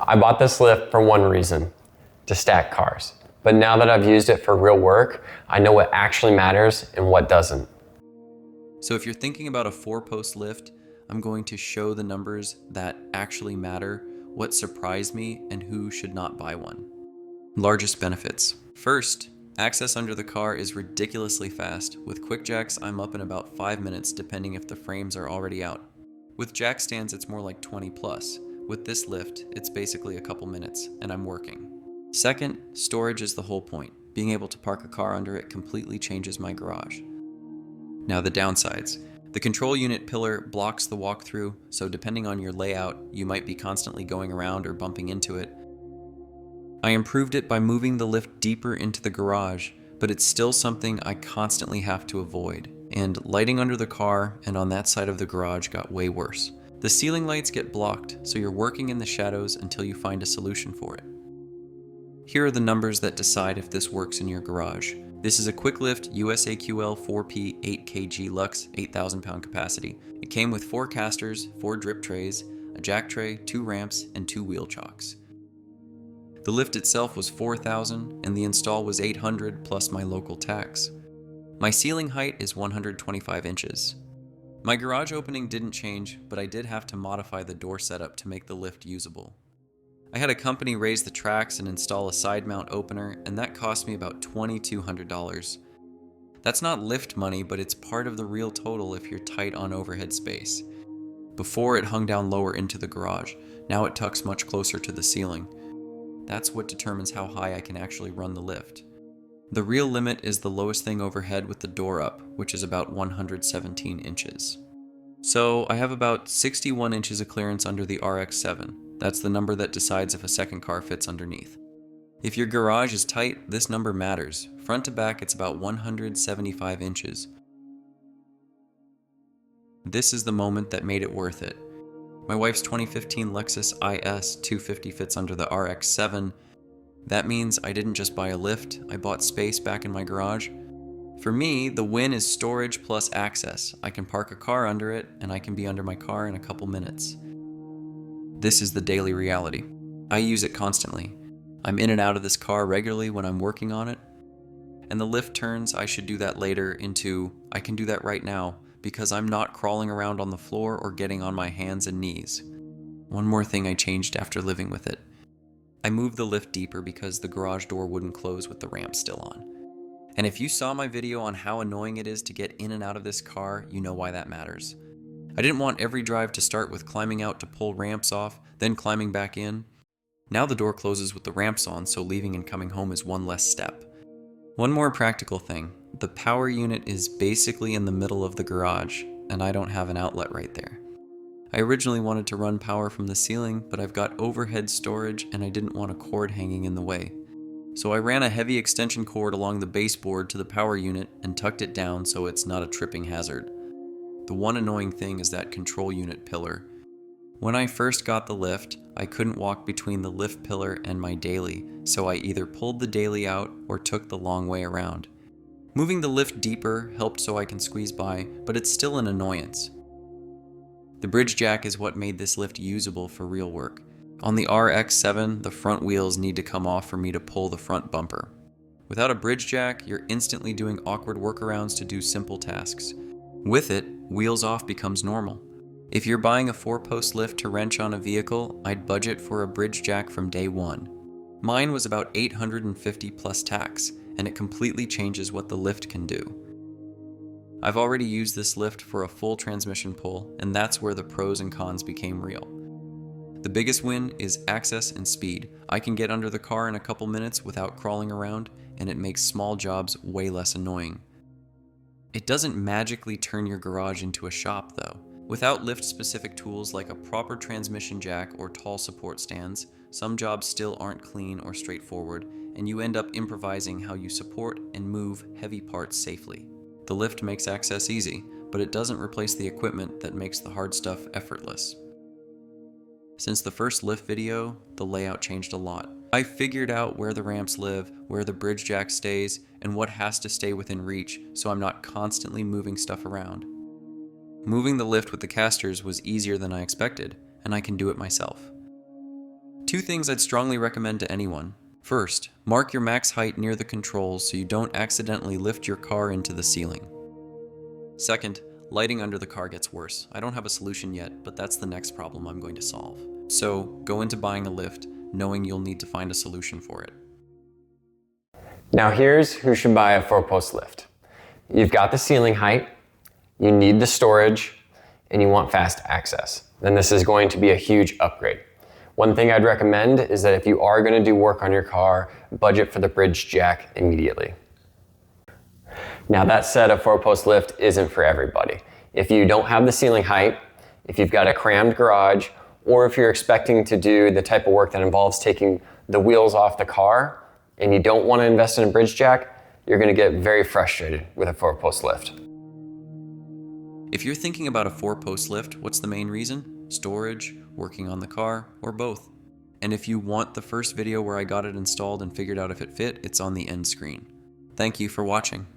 I bought this lift for one reason, to stack cars. But now that I've used it for real work, I know what actually matters and what doesn't. So if you're thinking about a 4-post lift, I'm going to show the numbers that actually matter, what surprised me, and who should not buy one. Largest benefits. First, access under the car is ridiculously fast. With quick jacks, I'm up in about 5 minutes depending if the frames are already out. With jack stands, it's more like 20 plus. With this lift, it's basically a couple minutes, and I'm working. Second, storage is the whole point. Being able to park a car under it completely changes my garage. Now the downsides. The control unit pillar blocks the walkthrough, so depending on your layout, you might be constantly going around or bumping into it. I improved it by moving the lift deeper into the garage, but it's still something I constantly have to avoid. And lighting under the car and on that side of the garage got way worse. The ceiling lights get blocked, so you're working in the shadows until you find a solution for it. Here are the numbers that decide if this works in your garage. This is a quick lift USAQL 4P 8kg Lux 8,000 pound capacity. It came with 4 casters, 4 drip trays, a jack tray, 2 ramps, and 2 wheel chocks. The lift itself was $4,000 and the install was $800 plus my local tax. My ceiling height is 125 inches. My garage opening didn't change, but I did have to modify the door setup to make the lift usable. I had a company raise the tracks and install a side mount opener, and that cost me about $2,200. That's not lift money, but it's part of the real total if you're tight on overhead space. Before it hung down lower into the garage, now it tucks much closer to the ceiling. That's what determines how high I can actually run the lift. The real limit is the lowest thing overhead with the door up, which is about 117 inches. So I have about 61 inches of clearance under the RX-7. That's the number that decides if a second car fits underneath. If your garage is tight, this number matters. Front to back, it's about 175 inches. This is the moment that made it worth it. My wife's 2015 Lexus IS 250 fits under the RX-7. That means I didn't just buy a lift, I bought space back in my garage. For me, the win is storage plus access. I can park a car under it, and I can be under my car in a couple minutes. This is the daily reality. I use it constantly. I'm in and out of this car regularly when I'm working on it. And the lift turns I should do that later into I can do that right now because I'm not crawling around on the floor or getting on my hands and knees. One more thing I changed after living with it. I moved the lift deeper because the garage door wouldn't close with the ramp still on. And if you saw my video on how annoying it is to get in and out of this car, you know why that matters. I didn't want every drive to start with climbing out to pull ramps off, then climbing back in. Now the door closes with the ramps on, so leaving and coming home is one less step. One more practical thing. The power unit is basically in the middle of the garage, and I don't have an outlet right there. I originally wanted to run power from the ceiling, but I've got overhead storage and I didn't want a cord hanging in the way. So I ran a heavy extension cord along the baseboard to the power unit and tucked it down so it's not a tripping hazard. The one annoying thing is that control unit pillar. When I first got the lift, I couldn't walk between the lift pillar and my daily, so I either pulled the daily out or took the long way around. Moving the lift deeper helped so I can squeeze by, but it's still an annoyance. The bridge jack is what made this lift usable for real work. On the RX-7, the front wheels need to come off for me to pull the front bumper. Without a bridge jack, you're instantly doing awkward workarounds to do simple tasks. With it, wheels off becomes normal. If you're buying a 4-post lift to wrench on a vehicle, I'd budget for a bridge jack from day one. Mine was about $850 plus tax, and it completely changes what the lift can do. I've already used this lift for a full transmission pull, and that's where the pros and cons became real. The biggest win is access and speed. I can get under the car in a couple minutes without crawling around, and it makes small jobs way less annoying. It doesn't magically turn your garage into a shop though. Without lift-specific tools like a proper transmission jack or tall support stands, some jobs still aren't clean or straightforward, and you end up improvising how you support and move heavy parts safely. The lift makes access easy, but it doesn't replace the equipment that makes the hard stuff effortless. Since the first lift video, the layout changed a lot. I figured out where the ramps live, where the bridge jack stays, and what has to stay within reach, so I'm not constantly moving stuff around. Moving the lift with the casters was easier than I expected, and I can do it myself. Two things I'd strongly recommend to anyone. First, mark your max height near the controls so you don't accidentally lift your car into the ceiling. Second, lighting under the car gets worse. I don't have a solution yet, but that's the next problem I'm going to solve. So, go into buying a lift, knowing you'll need to find a solution for it. Now here's who should buy a 4-post lift. You've got the ceiling height, you need the storage, and you want fast access. Then this is going to be a huge upgrade. One thing I'd recommend is that if you are going to do work on your car, budget for the bridge jack immediately. Now that said, a 4-post lift isn't for everybody. If you don't have the ceiling height, if you've got a crammed garage, or if you're expecting to do the type of work that involves taking the wheels off the car, and you don't want to invest in a bridge jack, you're going to get very frustrated with a 4-post lift. If you're thinking about a 4-post lift, what's the main reason? Storage, working on the car, or both? And if you want the first video where I got it installed and figured out if it fit, it's on the end screen. Thank you for watching.